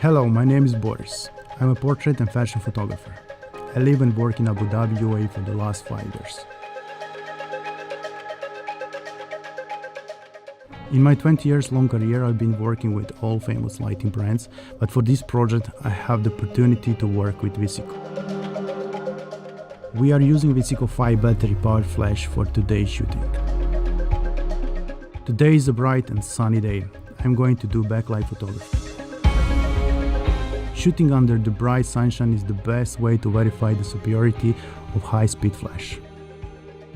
Hello, my name is Boris. I'm a portrait and fashion photographer. I live and work in Abu Dhabi, UAE for the last 5 years. In my 20 years long career, I've been working with all famous lighting brands, but for this project, I have the opportunity to work with VISICO. We are using VISICO 5 battery-powered flash for today's shooting. Today is a bright and sunny day. I'm going to do backlight photography. Shooting under the bright sunshine is the best way to verify the superiority of high-speed flash.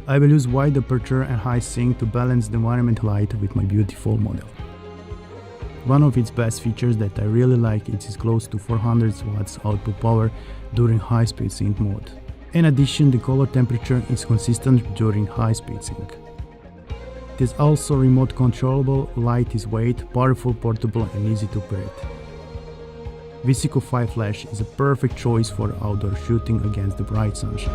I will use wide aperture and high sync to balance the environment light with my beautiful model. One of its best features that I really like is its close to 400 watts output power during high-speed sync mode. In addition, the color temperature is consistent during high-speed sync. It is also remote controllable, light is weight, powerful, portable and easy to operate. VISICO 5 flash is a perfect choice for outdoor shooting against the bright sunshine.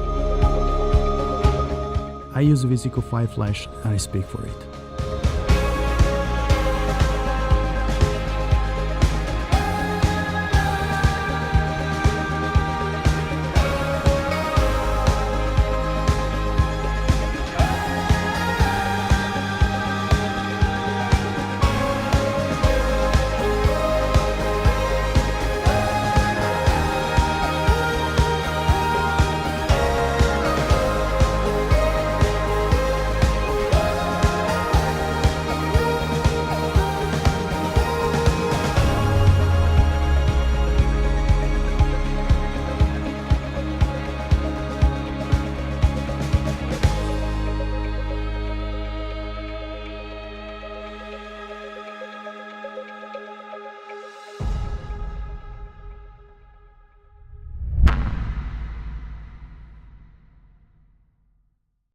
I use VISICO 5 flash and I speak for it.